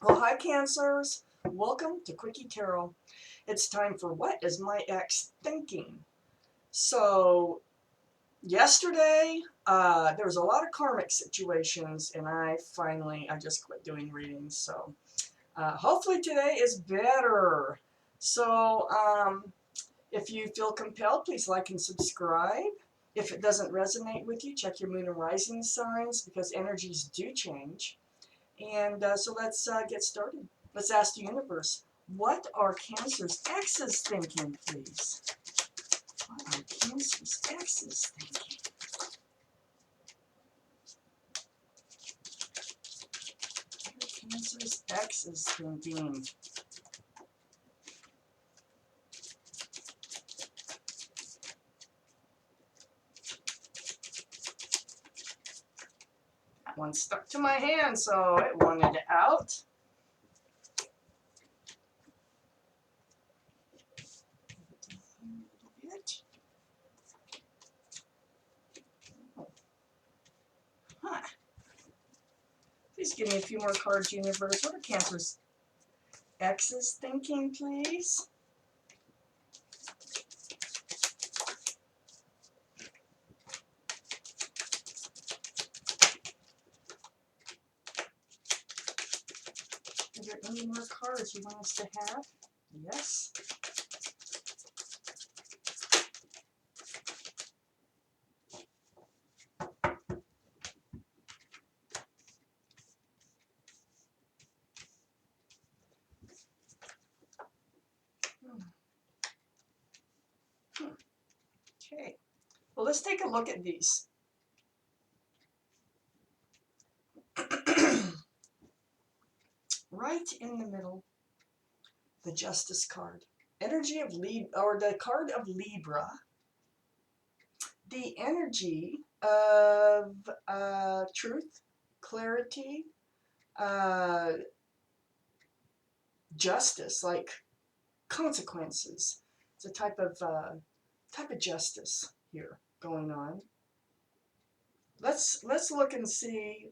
Well, hi, Cancers. Welcome to Quickie Tarot. It's time for What is My Ex Thinking? So, yesterday, there was a lot of karmic situations, and I just quit doing readings. So, hopefully today is better. So, if you feel compelled, please like and subscribe. If it doesn't resonate with you, check your moon and rising signs because energies do change. And so let's get started. Let's ask the universe, what are Cancer's exes thinking, please? What are Cancer's exes thinking? What are Cancer's exes thinking? That one stuck to my hand, so it wanted out. Huh. Please give me a few more cards, universe. What are Cancer's exes thinking, please? Are there any more cards you want us to have? Yes. Okay. Well, let's take a look at these. Right in the middle, the Justice card. Energy of Libra, or the card of Libra. The energy of truth, clarity, uh, justice, like consequences. It's a type of justice here going on. Let's look and see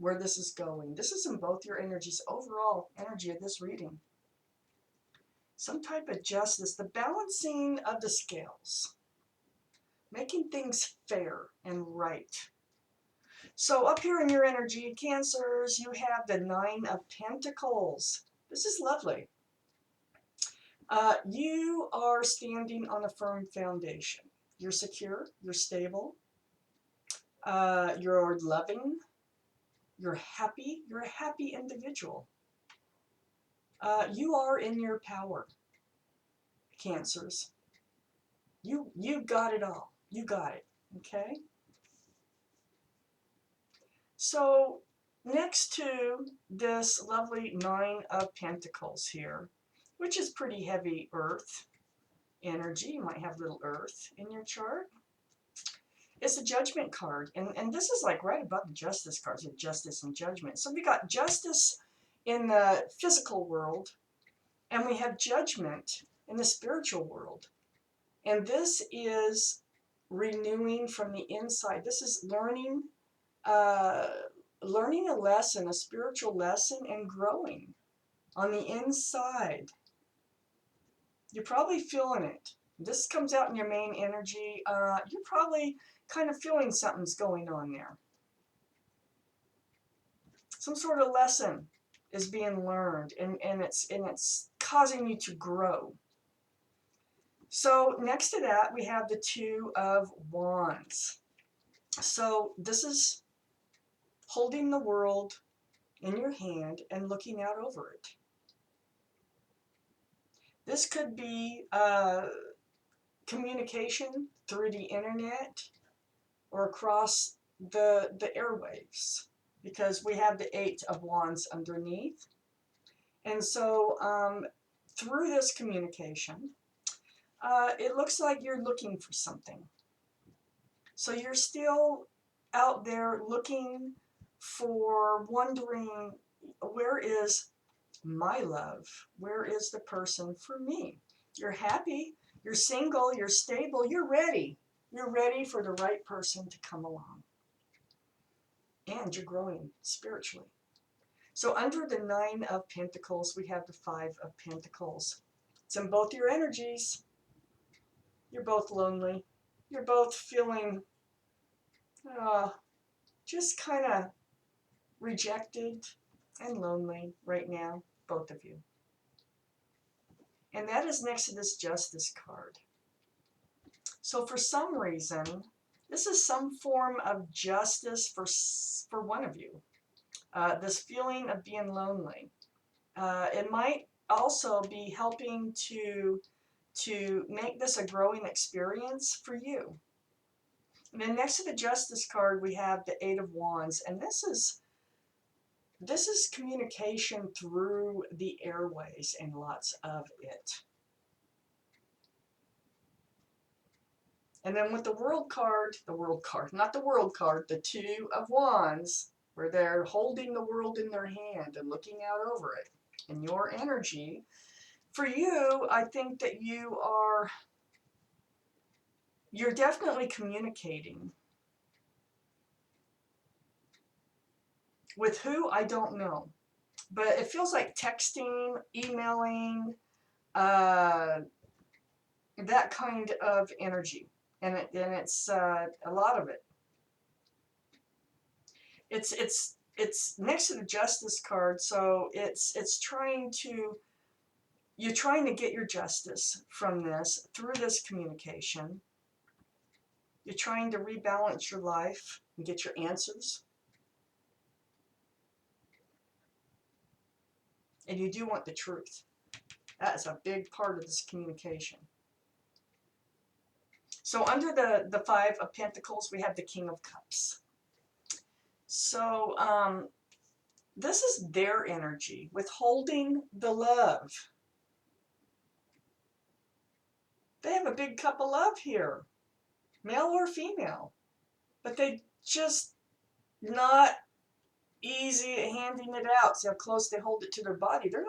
where this is going. This is in both your energies, overall energy of this reading. Some type of justice, the balancing of the scales, making things fair and right. So up here in your energy, Cancers, you have the Nine of Pentacles. This is lovely. You are standing on a firm foundation. You're secure, you're stable, you're loving, you're a happy individual. You are in your power, Cancers. You got it all. You got it, okay? So next to this lovely Nine of Pentacles here, which is pretty heavy earth energy, you might have a little earth in your chart, is the Judgment card. And this is like right above the Justice cards, of Justice and Judgment. So we got Justice in the physical world, and we have Judgment in the spiritual world. And this is renewing from the inside. This is learning a lesson, a spiritual lesson, and growing on the inside. You're probably feeling it. This comes out in your main energy. You're probably kind of feeling something's going on there. Some sort of lesson is being learned, and it's causing you to grow. So next to that, we have the Two of Wands. So this is holding the world in your hand and looking out over it. This could be communication through the internet or across the airwaves, because we have the Eight of Wands underneath. And so through this communication, it looks like you're looking for something. So you're still out there looking for, wondering, where is my love? Where is the person for me? You're happy, you're single, you're stable, you're ready. You're ready for the right person to come along. And you're growing spiritually. So under the Nine of Pentacles, we have the Five of Pentacles. It's in both your energies. You're both lonely. You're both feeling just kind of rejected and lonely right now, both of you. And that is next to this Justice card. So for some reason, this is some form of justice for one of you. This feeling of being lonely. It might also be helping to make this a growing experience for you. And then next to the Justice card, we have the Eight of Wands, and this is communication through the airways and lots of it. And then with the World card, not the World card, the Two of Wands, where they're holding the world in their hand and looking out over it. And your energy, for you, I think that you're definitely communicating. With who, I don't know. But it feels like texting, emailing, that kind of energy. And it's a lot of it. It's next to the Justice card, so it's trying to, you're trying to get your justice from this through this communication. You're trying to rebalance your life and get your answers. And you do want the truth. That is a big part of this communication. So under the Five of Pentacles, we have the King of Cups. So this is their energy, withholding the love. They have a big cup of love here, male or female, but they just not easy at handing it out. See how close they hold it to their body. They're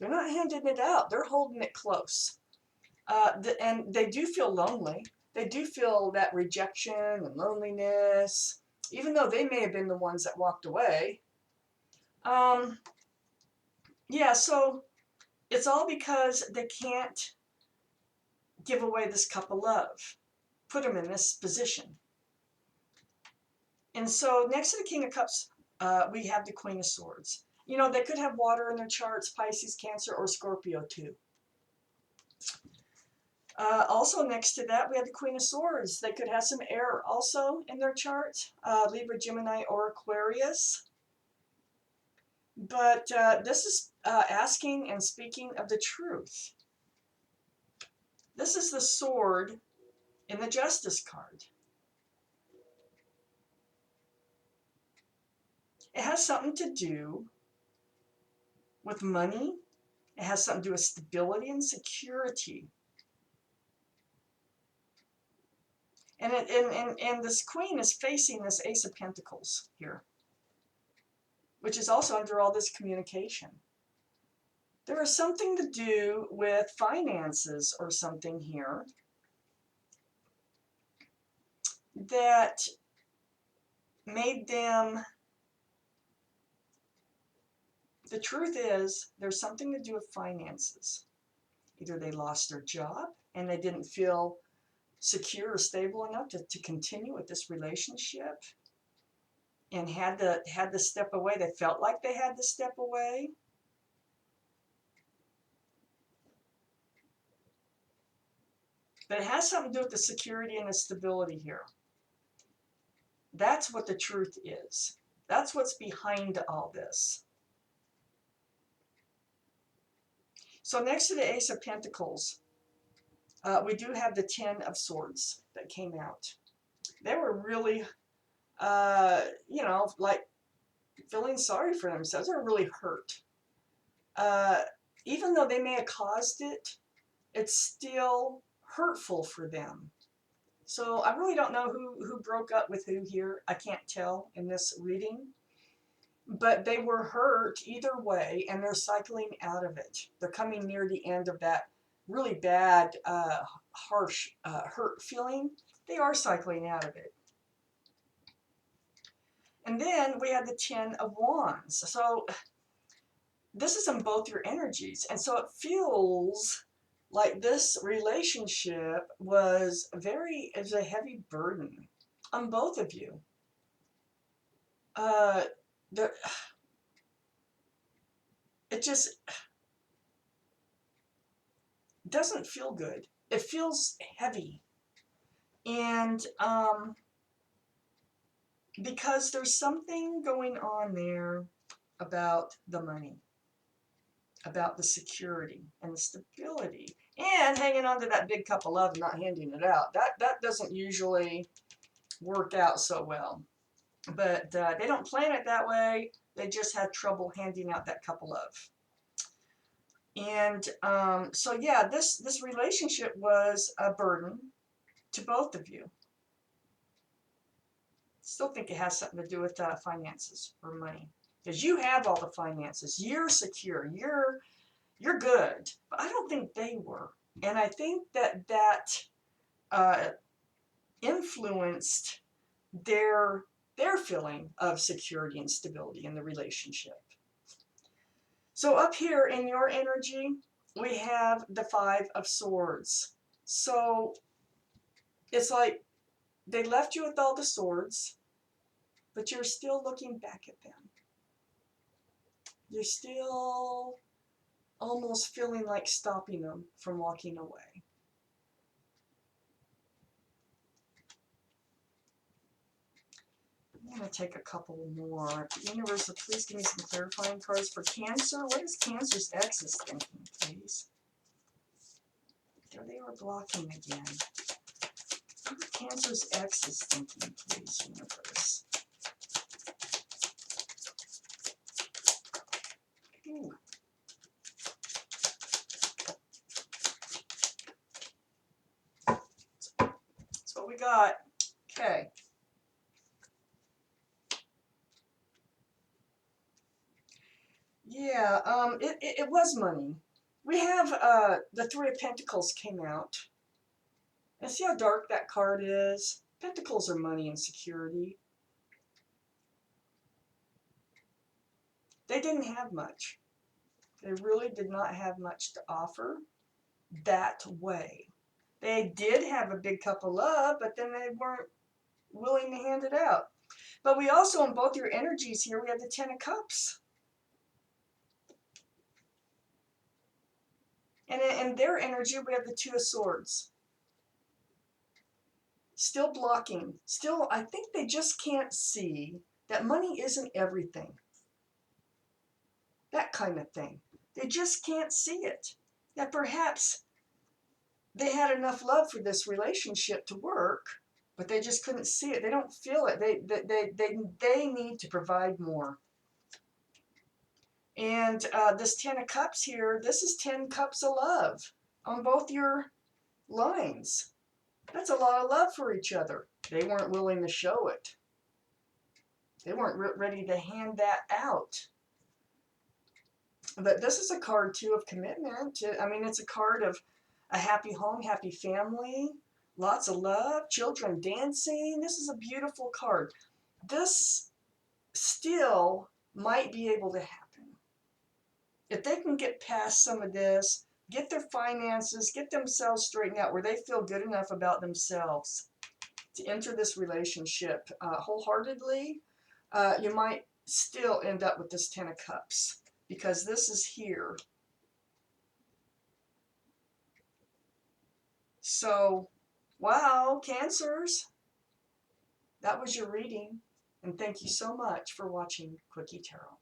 not handing it out. They're holding it close. And they do feel lonely. They do feel that rejection and loneliness, even though they may have been the ones that walked away. Yeah, so it's all because they can't give away this cup of love, put them in this position. And so next to the King of Cups, we have the Queen of Swords. You know, they could have water in their charts, Pisces, Cancer, or Scorpio too. Also next to that, we have the Queen of Swords. They could have some air also in their chart, Libra, Gemini, or Aquarius. But this is asking and speaking of the truth. This is the sword in the Justice card. It has something to do with money. It has something to do with stability and security. And this Queen is facing this Ace of Pentacles here, which is also under all this communication. There is something to do with finances or something here that made them, the truth is, there's something to do with finances. Either they lost their job and they didn't feel secure or stable enough to continue with this relationship and had to step away. They felt like they had to step away. But it has something to do with the security and the stability here. That's what the truth is. That's what's behind all this. So next to the Ace of Pentacles, we do have the Ten of Swords that came out. They were really, like feeling sorry for themselves. They were really hurt. Even though they may have caused it, it's still hurtful for them. So I really don't know who broke up with who here. I can't tell in this reading. But they were hurt either way, and they're cycling out of it. They're coming near the end of that really bad, harsh, hurt feeling. They are cycling out of it. And then we have the Ten of Wands. So this is in both your energies. And so it feels like this relationship was a heavy burden on both of you. Uh, the, it just doesn't feel good. It feels heavy. And because there's something going on there about the money, about the security and the stability, and hanging on to that big cup of love and not handing it out. That doesn't usually work out so well. But they don't plan it that way. They just had trouble handing out that cup of love. And so yeah, this relationship was a burden to both of you. Still think it has something to do with finances or money, because you have all the finances. You're secure. You're good. But I don't think they were, and I think that uh, influenced their feeling of security and stability in the relationship. So up here in your energy, we have the Five of Swords. So it's like they left you with all the swords, but you're still looking back at them. You're still almost feeling like stopping them from walking away. I'm going to take a couple more. Universe, please give me some clarifying cards for Cancer. What is Cancer's ex's thinking, please? There they are blocking again. What are Cancer's ex's thinking, please, Universe? Ooh. That's what we got. Okay. Yeah, it was money. We have the Three of Pentacles came out. And see how dark that card is? Pentacles are money and security. They didn't have much. They really did not have much to offer that way. They did have a big cup of love, but then they weren't willing to hand it out. But we also, in both your energies here, we have the Ten of Cups. And in their energy, we have the Two of Swords. Still blocking. Still, I think they just can't see that money isn't everything. That kind of thing. They just can't see it. That perhaps they had enough love for this relationship to work, but they just couldn't see it. They don't feel it. They need to provide more. And this Ten of Cups here, this is 10 cups of love on both your lines. That's a lot of love for each other. They weren't willing to show it. They weren't ready to hand that out. But this is a card, too, of commitment. I mean, it's a card of a happy home, happy family, lots of love, children dancing. This is a beautiful card. This still might be able to happen. If they can get past some of this, get their finances, get themselves straightened out where they feel good enough about themselves to enter this relationship wholeheartedly, you might still end up with this Ten of Cups, because this is here. So, wow, Cancers, that was your reading. And thank you so much for watching Quickie Tarot.